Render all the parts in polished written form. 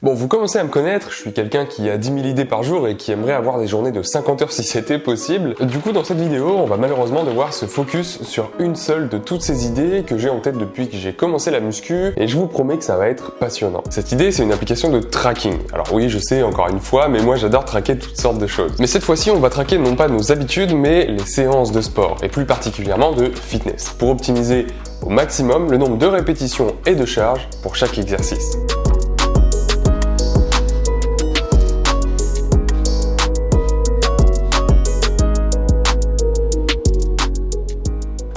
Bon, vous commencez à me connaître, je suis quelqu'un qui a 10 000 idées par jour et qui aimerait avoir des journées de 50 heures si c'était possible. Du coup, dans cette vidéo, on va malheureusement devoir se focus sur une seule de toutes ces idées que j'ai en tête depuis que j'ai commencé la muscu, et je vous promets que ça va être passionnant. Cette idée, c'est une application de tracking. Alors oui, je sais, encore une fois, mais moi j'adore traquer toutes sortes de choses. Mais cette fois-ci, on va traquer non pas nos habitudes, mais les séances de sport, et plus particulièrement de fitness, pour optimiser au maximum le nombre de répétitions et de charges pour chaque exercice.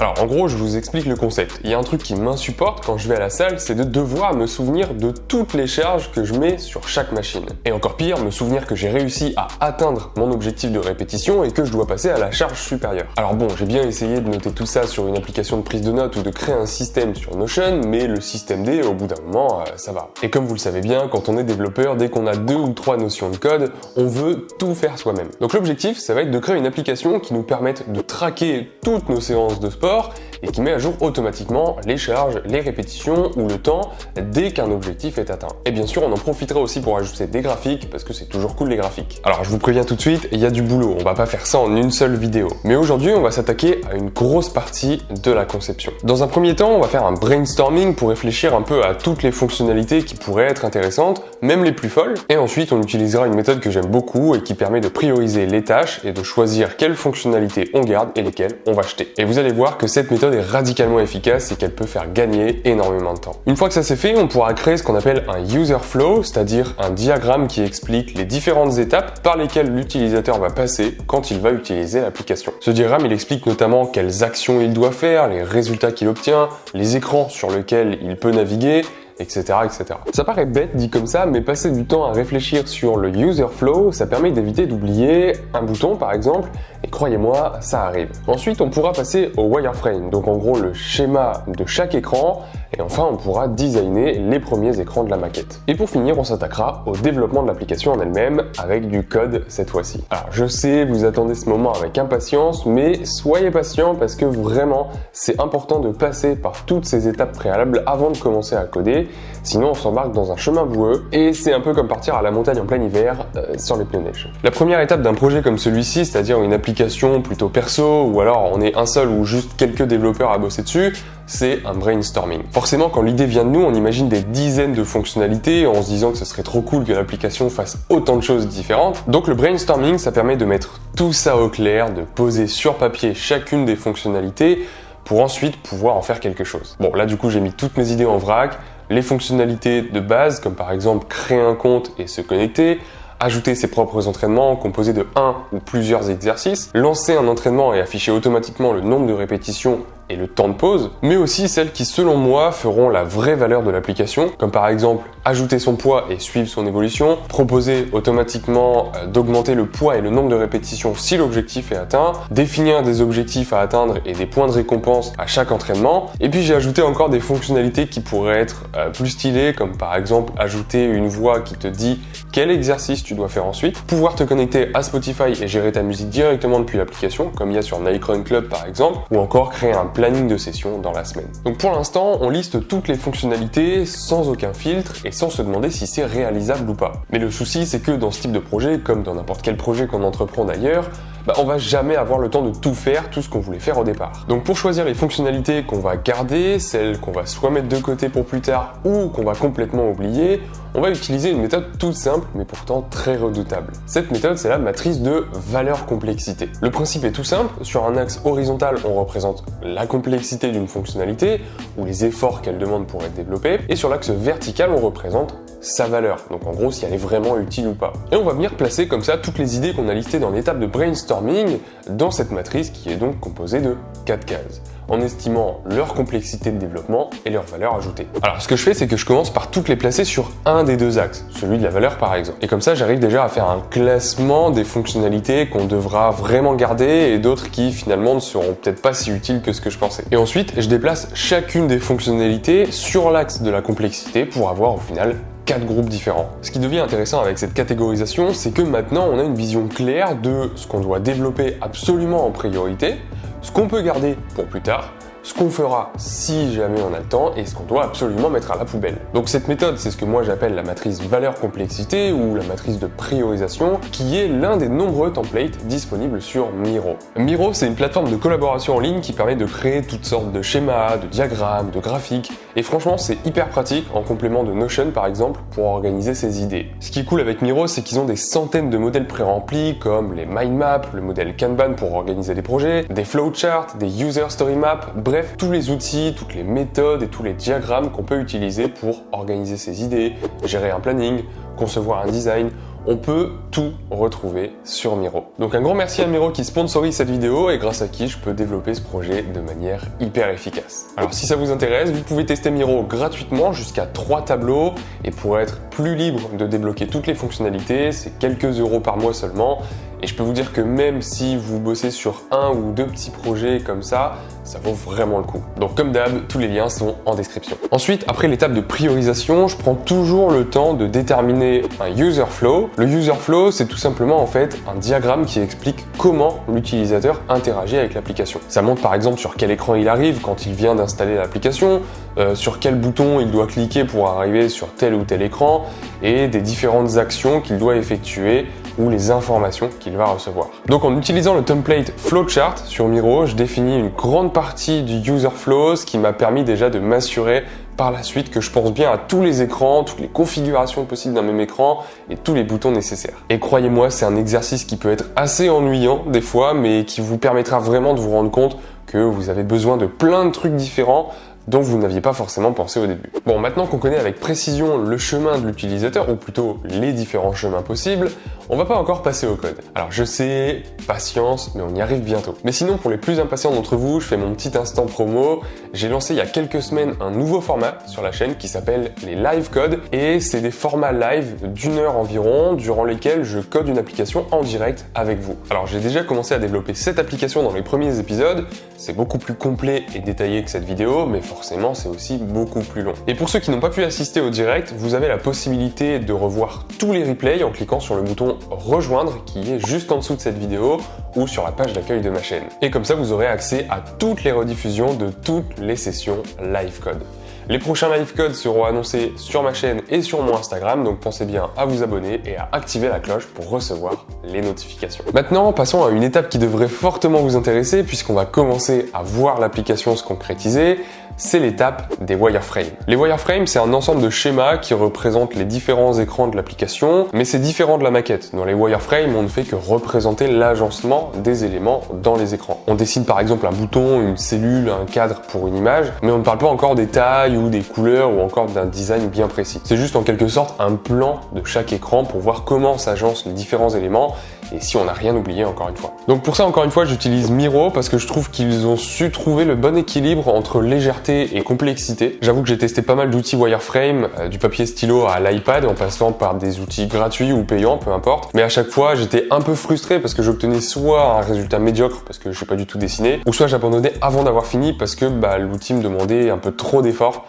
Alors en gros, je vous explique le concept. Il y a un truc qui m'insupporte quand je vais à la salle, c'est de devoir me souvenir de toutes les charges que je mets sur chaque machine. Et encore pire, me souvenir que j'ai réussi à atteindre mon objectif de répétition et que je dois passer à la charge supérieure. Alors bon, j'ai bien essayé de noter tout ça sur une application de prise de notes ou de créer un système sur Notion, mais le système D, au bout d'un moment, ça va. Et comme vous le savez bien, quand on est développeur, dès qu'on a 2 ou 3 notions de code, on veut tout faire soi-même. Donc l'objectif, ça va être de créer une application qui nous permette de traquer toutes nos séances de sport et qui met à jour automatiquement les charges, les répétitions ou le temps dès qu'un objectif est atteint. Et bien sûr, on en profitera aussi pour ajouter des graphiques parce que c'est toujours cool les graphiques. Alors je vous préviens tout de suite, il y a du boulot, on va pas faire ça en une seule vidéo. Mais aujourd'hui, on va s'attaquer à une grosse partie de la conception. Dans un premier temps, on va faire un brainstorming pour réfléchir un peu à toutes les fonctionnalités qui pourraient être intéressantes, même les plus folles. Et ensuite, on utilisera une méthode que j'aime beaucoup et qui permet de prioriser les tâches et de choisir quelles fonctionnalités on garde et lesquelles on va jeter. Et vous allez voir que cette méthode est radicalement efficace et qu'elle peut faire gagner énormément de temps. Une fois que ça c'est fait, on pourra créer ce qu'on appelle un user flow, c'est-à-dire un diagramme qui explique les différentes étapes par lesquelles l'utilisateur va passer quand il va utiliser l'application. Ce diagramme, il explique notamment quelles actions il doit faire, les résultats qu'il obtient, les écrans sur lesquels il peut naviguer, etc., etc. Ça paraît bête dit comme ça, mais passer du temps à réfléchir sur le user flow, ça permet d'éviter d'oublier un bouton par exemple, et croyez-moi, ça arrive. Ensuite, on pourra passer au wireframe, donc en gros le schéma de chaque écran, et enfin on pourra designer les premiers écrans de la maquette. Et pour finir, on s'attaquera au développement de l'application en elle-même, avec du code cette fois-ci. Alors je sais, vous attendez ce moment avec impatience, mais soyez patient parce que vraiment, c'est important de passer par toutes ces étapes préalables avant de commencer à coder, sinon on s'embarque dans un chemin boueux, et c'est un peu comme partir à la montagne en plein hiver, sans les pneus neige. La première étape d'un projet comme celui-ci, c'est-à-dire une application plutôt perso, ou alors on est un seul ou juste quelques développeurs à bosser dessus, c'est un brainstorming. Forcément, quand l'idée vient de nous, on imagine des dizaines de fonctionnalités en se disant que ce serait trop cool que l'application fasse autant de choses différentes. Donc le brainstorming, ça permet de mettre tout ça au clair, de poser sur papier chacune des fonctionnalités pour ensuite pouvoir en faire quelque chose. Bon, là du coup, j'ai mis toutes mes idées en vrac, les fonctionnalités de base, comme par exemple créer un compte et se connecter, ajouter ses propres entraînements composés de un ou plusieurs exercices, lancer un entraînement et afficher automatiquement le nombre de répétitions et le temps de pause, mais aussi celles qui, selon moi, feront la vraie valeur de l'application, comme par exemple ajouter son poids et suivre son évolution, proposer automatiquement d'augmenter le poids et le nombre de répétitions si l'objectif est atteint, définir des objectifs à atteindre et des points de récompense à chaque entraînement, et puis j'ai ajouté encore des fonctionnalités qui pourraient être plus stylées, comme par exemple ajouter une voix qui te dit quel exercice tu dois faire ensuite, pouvoir te connecter à Spotify et gérer ta musique directement depuis l'application, comme il y a sur Nike Run Club par exemple, ou encore créer un planning de session dans la semaine. Donc pour l'instant, on liste toutes les fonctionnalités sans aucun filtre et sans se demander si c'est réalisable ou pas. Mais le souci, c'est que dans ce type de projet, comme dans n'importe quel projet qu'on entreprend d'ailleurs, on va jamais avoir le temps de tout faire, tout ce qu'on voulait faire au départ. Donc pour choisir les fonctionnalités qu'on va garder, celles qu'on va soit mettre de côté pour plus tard ou qu'on va complètement oublier, on va utiliser une méthode toute simple mais pourtant très redoutable. Cette méthode, c'est la matrice de valeur-complexité. Le principe est tout simple, sur un axe horizontal, on représente la complexité d'une fonctionnalité ou les efforts qu'elle demande pour être développée, et sur l'axe vertical, on représente sa valeur, donc en gros si elle est vraiment utile ou pas. Et on va venir placer comme ça toutes les idées qu'on a listées dans l'étape de brainstorming dans cette matrice qui est donc composée de 4 cases, en estimant leur complexité de développement et leur valeur ajoutée. Alors ce que je fais, c'est que je commence par toutes les placer sur un des deux axes, celui de la valeur par exemple. Et comme ça, j'arrive déjà à faire un classement des fonctionnalités qu'on devra vraiment garder et d'autres qui finalement ne seront peut-être pas si utiles que ce que je pensais. Et ensuite, je déplace chacune des fonctionnalités sur l'axe de la complexité pour avoir au final 4 groupes différents. Ce qui devient intéressant avec cette catégorisation, c'est que maintenant on a une vision claire de ce qu'on doit développer absolument en priorité, ce qu'on peut garder pour plus tard, ce qu'on fera si jamais on a le temps et ce qu'on doit absolument mettre à la poubelle. Donc cette méthode, c'est ce que moi j'appelle la matrice valeur-complexité ou la matrice de priorisation, qui est l'un des nombreux templates disponibles sur Miro. Miro, c'est une plateforme de collaboration en ligne qui permet de créer toutes sortes de schémas, de diagrammes, de graphiques, et franchement c'est hyper pratique en complément de Notion par exemple pour organiser ses idées. Ce qui est cool avec Miro, c'est qu'ils ont des centaines de modèles pré-remplis comme les mind maps, le modèle Kanban pour organiser des projets, des flowcharts, des user story maps, bref, tous les outils, toutes les méthodes et tous les diagrammes qu'on peut utiliser pour organiser ses idées, gérer un planning, concevoir un design. On peut tout retrouver sur Miro. Donc un grand merci à Miro qui sponsorise cette vidéo et grâce à qui je peux développer ce projet de manière hyper efficace. Alors si ça vous intéresse, vous pouvez tester Miro gratuitement jusqu'à 3 tableaux et pour être plus libre de débloquer toutes les fonctionnalités, c'est quelques euros par mois seulement. Et je peux vous dire que même si vous bossez sur un ou deux petits projets comme ça vaut vraiment le coup. Donc comme d'hab, tous les liens sont en description. Ensuite, après l'étape de priorisation, je prends toujours le temps de déterminer un user flow. Le user flow, c'est tout simplement en fait un diagramme qui explique comment l'utilisateur interagit avec l'application. Ça montre par exemple sur quel écran il arrive quand il vient d'installer l'application, sur quel bouton il doit cliquer pour arriver sur tel ou tel écran et des différentes actions qu'il doit effectuer ou les informations qu'il va recevoir. Donc en utilisant le template flowchart sur Miro, je définis une grande partie du user flow, ce qui m'a permis déjà de m'assurer par la suite que je pense bien à tous les écrans, toutes les configurations possibles d'un même écran et tous les boutons nécessaires. Et croyez-moi, c'est un exercice qui peut être assez ennuyant des fois, mais qui vous permettra vraiment de vous rendre compte que vous avez besoin de plein de trucs différents dont vous n'aviez pas forcément pensé au début. Bon, maintenant qu'on connaît avec précision le chemin de l'utilisateur, ou plutôt les différents chemins possibles, on va pas encore passer au code. Alors je sais, patience, mais on y arrive bientôt. Mais sinon, pour les plus impatients d'entre vous, je fais mon petit instant promo. J'ai lancé il y a quelques semaines un nouveau format sur la chaîne qui s'appelle les live codes, et c'est des formats live d'1 heure environ, durant lesquels je code une application en direct avec vous. Alors j'ai déjà commencé à développer cette application dans les premiers épisodes, c'est beaucoup plus complet et détaillé que cette vidéo, mais forcément c'est aussi beaucoup plus long. Et pour ceux qui n'ont pas pu assister au direct, vous avez la possibilité de revoir tous les replays en cliquant sur le bouton rejoindre qui est juste en dessous de cette vidéo ou sur la page d'accueil de ma chaîne. Et comme ça vous aurez accès à toutes les rediffusions de toutes les sessions live code. Les prochains live codes seront annoncés sur ma chaîne et sur mon Instagram, donc pensez bien à vous abonner et à activer la cloche pour recevoir les notifications. Maintenant, passons à une étape qui devrait fortement vous intéresser puisqu'on va commencer à voir l'application se concrétiser. C'est l'étape des wireframes. Les wireframes, c'est un ensemble de schémas qui représentent les différents écrans de l'application, mais c'est différent de la maquette. Dans les wireframes, on ne fait que représenter l'agencement des éléments dans les écrans. On dessine par exemple un bouton, une cellule, un cadre pour une image, mais on ne parle pas encore des tailles ou des couleurs ou encore d'un design bien précis. C'est juste en quelque sorte un plan de chaque écran pour voir comment s'agencent les différents éléments et si on n'a rien oublié encore une fois. Donc pour ça, encore une fois, j'utilise Miro parce que je trouve qu'ils ont su trouver le bon équilibre entre légèreté et complexité. J'avoue que j'ai testé pas mal d'outils wireframe, du papier stylo à l'iPad, en passant par des outils gratuits ou payants, peu importe. Mais à chaque fois, j'étais un peu frustré parce que j'obtenais soit un résultat médiocre parce que je sais pas du tout dessiner, ou soit j'abandonnais avant d'avoir fini parce que l'outil me demandait un peu trop d'efforts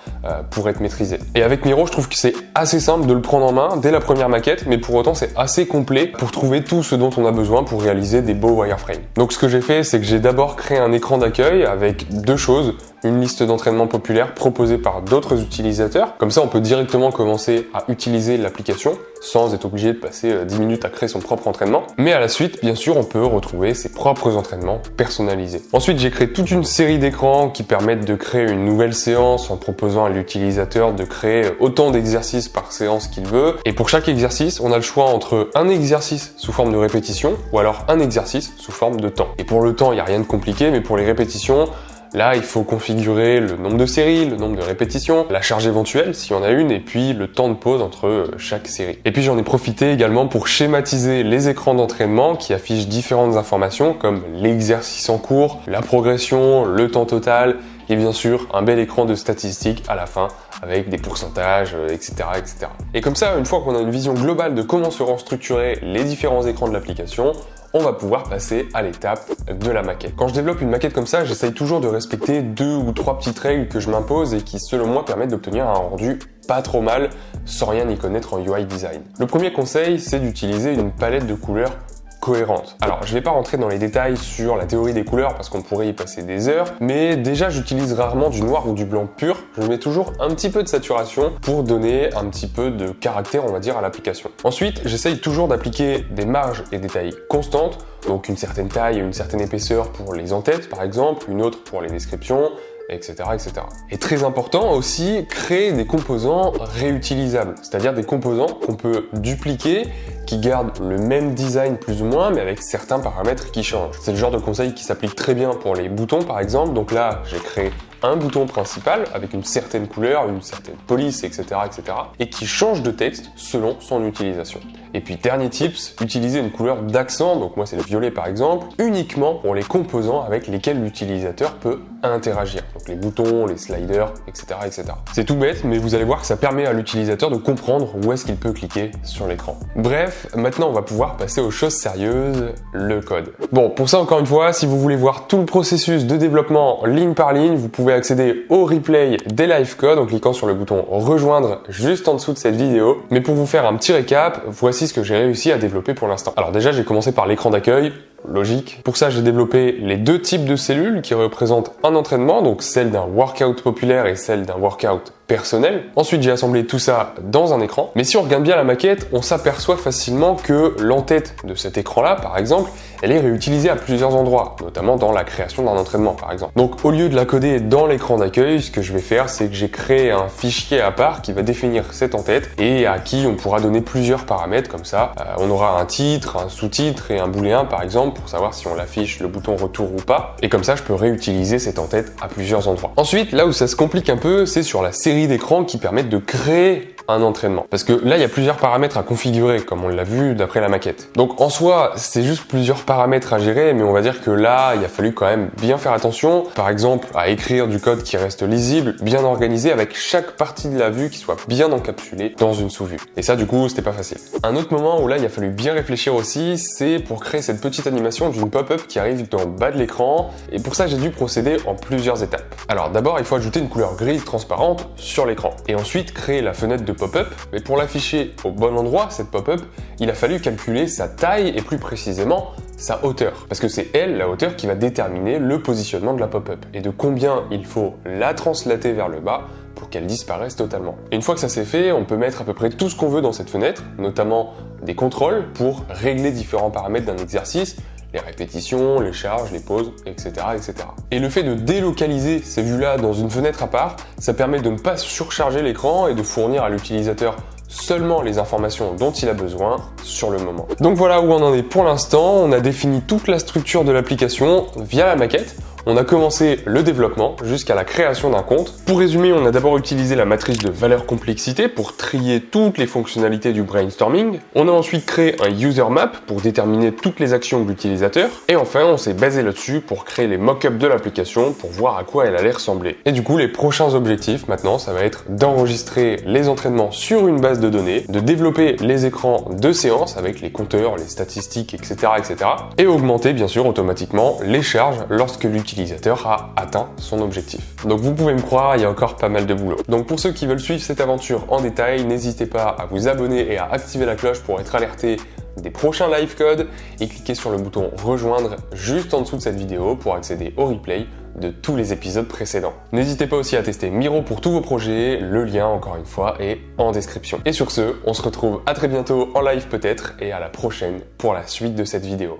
pour être maîtrisé. Et avec Miro, je trouve que c'est assez simple de le prendre en main dès la première maquette, mais pour autant c'est assez complet pour trouver tout ce dont on a besoin pour réaliser des beaux wireframes. Donc ce que j'ai fait, c'est que j'ai d'abord créé un écran d'accueil avec deux choses. Une liste d'entraînement populaire proposée par d'autres utilisateurs. Comme ça, on peut directement commencer à utiliser l'application sans être obligé de passer 10 minutes à créer son propre entraînement. Mais à la suite, bien sûr, on peut retrouver ses propres entraînements personnalisés. Ensuite, j'ai créé toute une série d'écrans qui permettent de créer une nouvelle séance en proposant à l'utilisateur de créer autant d'exercices par séance qu'il veut. Et pour chaque exercice, on a le choix entre un exercice sous forme de répétition ou alors un exercice sous forme de temps. Et pour le temps, il n'y a rien de compliqué, mais pour les répétitions, là, il faut configurer le nombre de séries, le nombre de répétitions, la charge éventuelle s'il y en a une, et puis le temps de pause entre chaque série. Et puis j'en ai profité également pour schématiser les écrans d'entraînement qui affichent différentes informations comme l'exercice en cours, la progression, le temps total, et bien sûr un bel écran de statistiques à la fin avec des pourcentages, etc., etc. Et comme ça, une fois qu'on a une vision globale de comment seront structurés les différents écrans de l'application, on va pouvoir passer à l'étape de la maquette. Quand je développe une maquette comme ça, j'essaye toujours de respecter 2 ou 3 petites règles que je m'impose et qui, selon moi, permettent d'obtenir un rendu pas trop mal sans rien y connaître en UI design. Le premier conseil, c'est d'utiliser une palette de couleurs cohérente. Alors, je vais pas rentrer dans les détails sur la théorie des couleurs parce qu'on pourrait y passer des heures, mais déjà j'utilise rarement du noir ou du blanc pur, je mets toujours un petit peu de saturation pour donner un petit peu de caractère, on va dire, à l'application. Ensuite, j'essaye toujours d'appliquer des marges et des tailles constantes, donc une certaine taille et une certaine épaisseur pour les en-têtes par exemple, une autre pour les descriptions, etc., etc. Et très important aussi, créer des composants réutilisables, c'est-à-dire des composants qu'on peut dupliquer, qui gardent le même design plus ou moins, mais avec certains paramètres qui changent. C'est le genre de conseil qui s'applique très bien pour les boutons par exemple, donc là j'ai créé un bouton principal avec une certaine couleur, une certaine police, etc., etc., et qui change de texte selon son utilisation. Et puis dernier tips, utiliser une couleur d'accent, donc moi c'est le violet par exemple, uniquement pour les composants avec lesquels l'utilisateur peut interagir. Donc les boutons, les sliders, etc., etc. C'est tout bête, mais vous allez voir que ça permet à l'utilisateur de comprendre où est-ce qu'il peut cliquer sur l'écran. Bref, maintenant on va pouvoir passer aux choses sérieuses, le code. Bon, pour ça encore une fois, si vous voulez voir tout le processus de développement ligne par ligne, vous pouvez accéder au replay des live codes en cliquant sur le bouton rejoindre juste en dessous de cette vidéo. Mais pour vous faire un petit récap, voici ce que j'ai réussi à développer pour l'instant. Alors déjà, j'ai commencé par l'écran d'accueil. Logique. Pour ça, j'ai développé les deux types de cellules qui représentent un entraînement, donc celle d'un workout populaire et celle d'un workout personnel. Ensuite, j'ai assemblé tout ça dans un écran. Mais si on regarde bien la maquette, on s'aperçoit facilement que l'entête de cet écran-là, par exemple, elle est réutilisée à plusieurs endroits, notamment dans la création d'un entraînement, par exemple. Donc, au lieu de la coder dans l'écran d'accueil, ce que je vais faire, c'est que j'ai créé un fichier à part qui va définir cette entête et à qui on pourra donner plusieurs paramètres comme ça. On aura un titre, un sous-titre et un booléen, par exemple, pour savoir si on l'affiche le bouton retour ou pas. Et comme ça, je peux réutiliser cette entête à plusieurs endroits. Ensuite, là où ça se complique un peu, c'est sur la série d'écrans qui permettent de créer un entraînement. Parce que là, il y a plusieurs paramètres à configurer, comme on l'a vu d'après la maquette. Donc en soi, c'est juste plusieurs paramètres à gérer, mais on va dire que là, il a fallu quand même bien faire attention. Par exemple, à écrire du code qui reste lisible, bien organisé, avec chaque partie de la vue qui soit bien encapsulée dans une sous-vue. Et ça, du coup, c'était pas facile. Un autre moment où là, il a fallu bien réfléchir aussi, c'est pour créer cette petite animation d'une pop-up qui arrive dans le bas de l'écran. Et pour ça, j'ai dû procéder en plusieurs étapes. Alors d'abord, il faut ajouter une couleur grise transparente sur l'écran. Et ensuite, créer la fenêtre de pop-up, mais pour l'afficher au bon endroit, cette pop-up, il a fallu calculer sa taille et plus précisément sa hauteur. Parce que c'est elle, la hauteur, qui va déterminer le positionnement de la pop-up et de combien il faut la translater vers le bas pour qu'elle disparaisse totalement. Et une fois que ça c'est fait, on peut mettre à peu près tout ce qu'on veut dans cette fenêtre, notamment des contrôles pour régler différents paramètres d'un exercice, les répétitions, les charges, les pauses, etc., etc. Et le fait de délocaliser ces vues-là dans une fenêtre à part, ça permet de ne pas surcharger l'écran et de fournir à l'utilisateur seulement les informations dont il a besoin sur le moment. Donc voilà où on en est pour l'instant, on a défini toute la structure de l'application via la maquette. On a commencé le développement jusqu'à la création d'un compte. Pour résumer, on a d'abord utilisé la matrice de valeur complexité pour trier toutes les fonctionnalités du brainstorming. On a ensuite créé un user map pour déterminer toutes les actions de l'utilisateur. Et enfin, on s'est basé là-dessus pour créer les mock-ups de l'application pour voir à quoi elle allait ressembler. Et du coup, les prochains objectifs maintenant, ça va être d'enregistrer les entraînements sur une base de données, de développer les écrans de séance avec les compteurs, les statistiques, etc., etc. et augmenter bien sûr automatiquement les charges lorsque l'utilisateur a atteint son objectif. Donc vous pouvez me croire, il y a encore pas mal de boulot. Donc pour ceux qui veulent suivre cette aventure en détail, n'hésitez pas à vous abonner et à activer la cloche pour être alerté des prochains live codes et cliquez sur le bouton rejoindre juste en dessous de cette vidéo pour accéder au replay de tous les épisodes précédents. N'hésitez pas aussi à tester Miro pour tous vos projets, le lien encore une fois est en description. Et sur ce, on se retrouve à très bientôt en live peut-être et à la prochaine pour la suite de cette vidéo.